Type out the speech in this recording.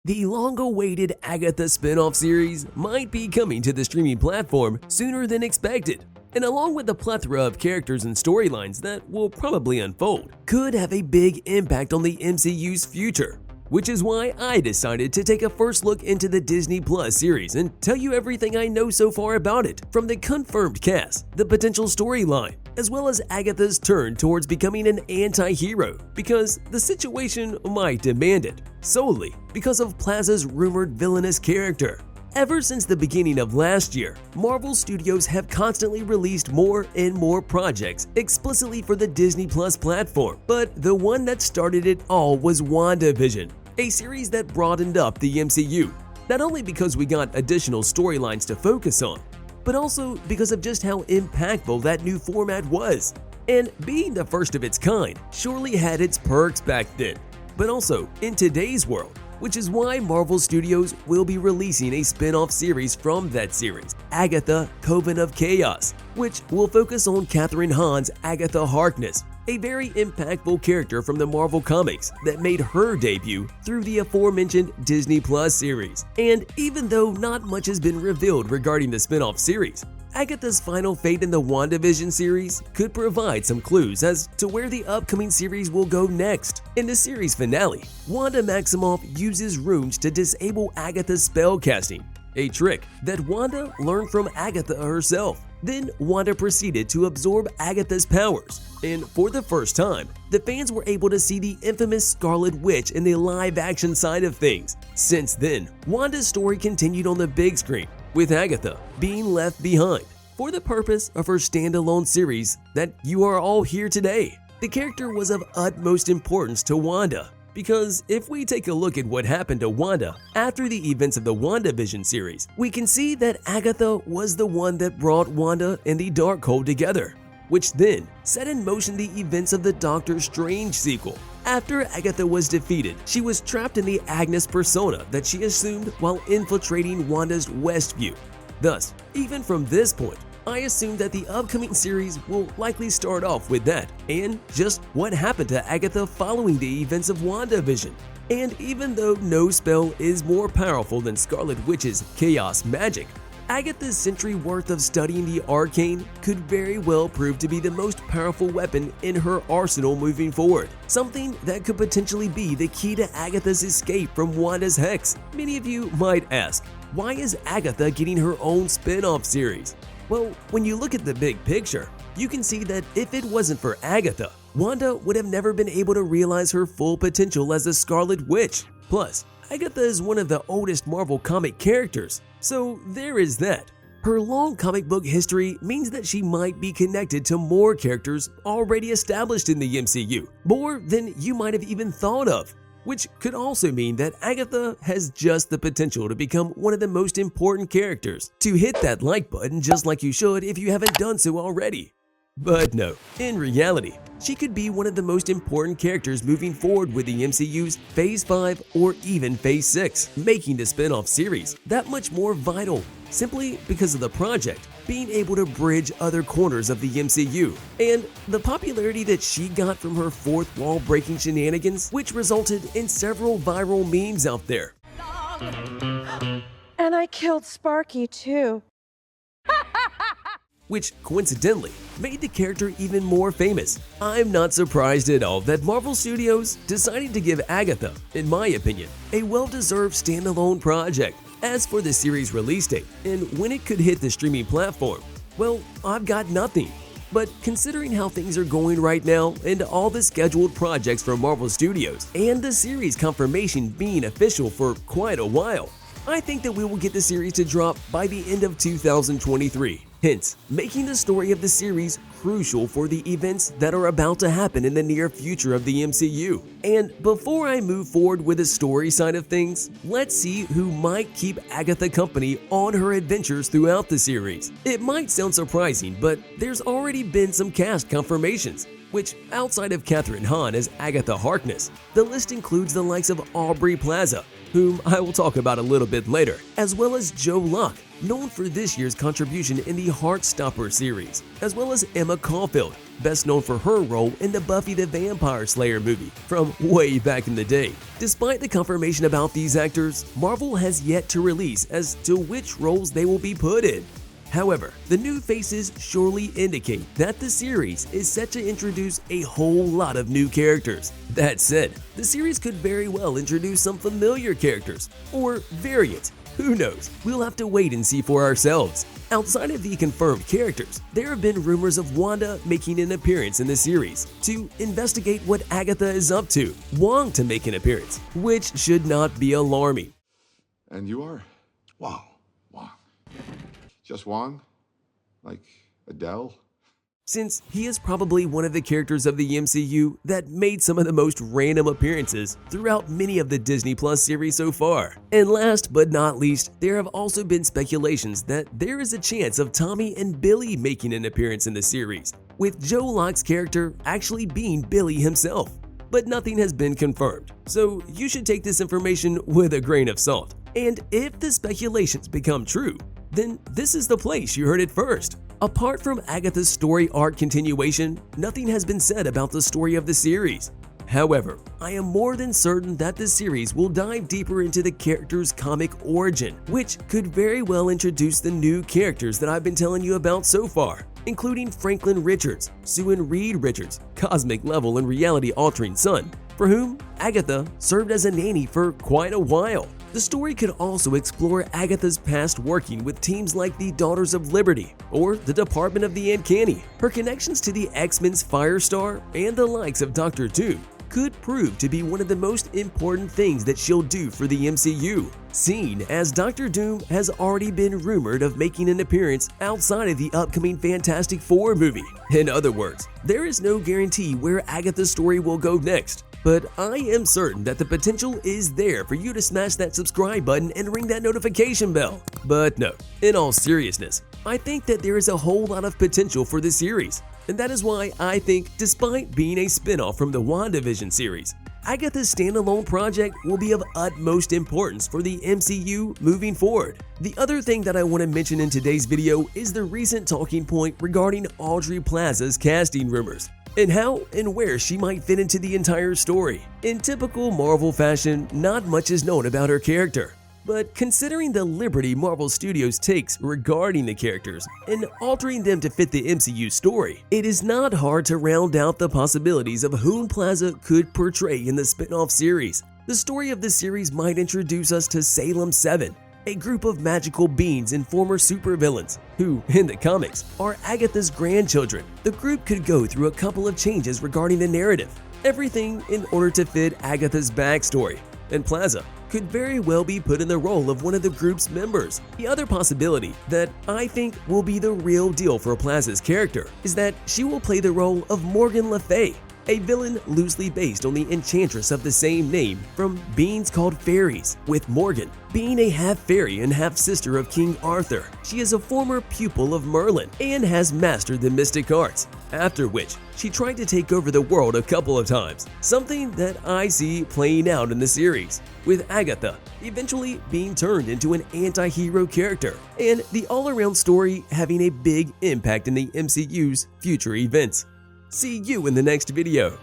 The long-awaited Agatha spin-off series might be coming to the streaming platform sooner than expected, and along with a plethora of characters and storylines that will probably unfold, could have a big impact on the MCU's future. Which is why I decided to take a first look into the Disney Plus series and tell you everything I know so far about it, from the confirmed cast, the potential storyline, as well as Agatha's turn towards becoming an anti-hero, because the situation might demand it, solely because of Plaza's rumored villainous character. Ever since the beginning of last year, Marvel Studios have constantly released more and more projects explicitly for the Disney Plus platform, but the one that started it all was WandaVision, a series that broadened up the MCU, not only because we got additional storylines to focus on, but also because of just how impactful that new format was. And being the first of its kind surely had its perks back then, but also in today's world, which is why Marvel Studios will be releasing a spin-off series from that series, Agatha Coven of Chaos, which will focus on Kathryn Hahn's Agatha Harkness, a very impactful character from the Marvel Comics that made her debut through the aforementioned Disney Plus series. And even though not much has been revealed regarding the spin-off series, Agatha's final fate in the WandaVision series could provide some clues as to where the upcoming series will go next. In the series finale, Wanda Maximoff uses runes to disable Agatha's spellcasting, a trick that Wanda learned from Agatha herself. Then Wanda proceeded to absorb Agatha's powers, and for the first time, the fans were able to see the infamous Scarlet Witch in the live-action side of things. Since then, Wanda's story continued on the big screen, with Agatha being left behind for the purpose of her standalone series that you are all here today. The character was of utmost importance to Wanda, because if we take a look at what happened to Wanda after the events of the WandaVision series, we can see that Agatha was the one that brought Wanda and the Darkhold together, which then set in motion the events of the Doctor Strange sequel. After Agatha was defeated, she was trapped in the Agnes persona that she assumed while infiltrating Wanda's Westview. Thus, even from this point, I assume that the upcoming series will likely start off with that, and just what happened to Agatha following the events of WandaVision. And even though no spell is more powerful than Scarlet Witch's chaos magic, Agatha's century worth of studying the arcane could very well prove to be the most powerful weapon in her arsenal moving forward, something that could potentially be the key to Agatha's escape from Wanda's hex. Many of you might ask, why is Agatha getting her own spin-off series? Well, when you look at the big picture, you can see that if it wasn't for Agatha, Wanda would have never been able to realize her full potential as a Scarlet Witch. Plus, Agatha is one of the oldest Marvel comic characters, so there is that. Her long comic book history means that she might be connected to more characters already established in the MCU, more than you might have even thought of, which could also mean that Agatha has just the potential to become one of the most important characters. To hit that like button just like you should if you haven't done so already. But no, in reality, she could be one of the most important characters moving forward with the MCU's Phase 5 or even Phase 6, making the spin-off series that much more vital, simply because of the project being able to bridge other corners of the MCU, and the popularity that she got from her fourth wall-breaking shenanigans, which resulted in several viral memes out there. And I killed Sparky too. Which coincidentally made the character even more famous. I'm not surprised at all that Marvel Studios decided to give Agatha, in my opinion, a well-deserved standalone project. As for the series release date and when it could hit the streaming platform, well, I've got nothing. But considering how things are going right now and all the scheduled projects from Marvel Studios and the series confirmation being official for quite a while, I think that we will get the series to drop by the end of 2023. Hence, making the story of the series crucial for the events that are about to happen in the near future of the MCU. And before I move forward with the story side of things, let's see who might keep Agatha company on her adventures throughout the series. It might sound surprising, but there's already been some cast confirmations, which, outside of Kathryn Hahn as Agatha Harkness, the list includes the likes of Aubrey Plaza, whom I will talk about a little bit later, as well as Joe Locke, known for this year's contribution in the Heartstopper series, as well as Emma Caulfield, best known for her role in the Buffy the Vampire Slayer movie from way back in the day. Despite the confirmation about these actors, Marvel has yet to release as to which roles they will be put in. However, the new faces surely indicate that the series is set to introduce a whole lot of new characters. That said, the series could very well introduce some familiar characters, or variants. Who knows? We'll have to wait and see for ourselves. Outside of the confirmed characters, there have been rumors of Wanda making an appearance in the series to investigate what Agatha is up to, Wong to make an appearance, which should not be alarming. And you are? Wong. Just Wong? Like Adele? Since he is probably one of the characters of the MCU that made some of the most random appearances throughout many of the Disney Plus series so far. And last but not least, there have also been speculations that there is a chance of Tommy and Billy making an appearance in the series, with Joe Locke's character actually being Billy himself. But nothing has been confirmed, so you should take this information with a grain of salt. And if the speculations become true, then this is the place you heard it first. Apart from Agatha's story arc continuation, nothing has been said about the story of the series. However, I am more than certain that the series will dive deeper into the character's comic origin, which could very well introduce the new characters that I've been telling you about so far, including Franklin Richards, Sue and Reed Richards, cosmic level and reality-altering son, for whom Agatha served as a nanny for quite a while. The story could also explore Agatha's past working with teams like the Daughters of Liberty or the Department of the Uncanny. Her connections to the X-Men's Firestar and the likes of Dr. Doom could prove to be one of the most important things that she'll do for the MCU, seeing as Dr. Doom has already been rumored of making an appearance outside of the upcoming Fantastic Four movie. In other words, there is no guarantee where Agatha's story will go next. But I am certain that the potential is there for you to smash that subscribe button and ring that notification bell. But no, in all seriousness, I think that there is a whole lot of potential for this series. And that is why I think, despite being a spin-off from the WandaVision series, Agatha's standalone project will be of utmost importance for the MCU moving forward. The other thing that I want to mention in today's video is the recent talking point regarding Aubrey Plaza's casting rumors, and how and where she might fit into the entire story. In typical Marvel fashion, not much is known about her character. But considering the liberty Marvel Studios takes regarding the characters and altering them to fit the MCU story, it is not hard to round out the possibilities of whom Plaza could portray in the spin-off series. The story of the series might introduce us to Salem 7, a group of magical beings and former supervillains who, in the comics, are Agatha's grandchildren. The group could go through a couple of changes regarding the narrative, everything in order to fit Agatha's backstory, and Plaza could very well be put in the role of one of the group's members. The other possibility that I think will be the real deal for Plaza's character is that she will play the role of Morgan Le Fay, a villain loosely based on the enchantress of the same name from beings called fairies, with Morgan being a half-fairy and half-sister of King Arthur. She is a former pupil of Merlin and has mastered the mystic arts, after which she tried to take over the world a couple of times, something that I see playing out in the series, with Agatha eventually being turned into an anti-hero character, and the all-around story having a big impact in the MCU's future events. See you in the next video.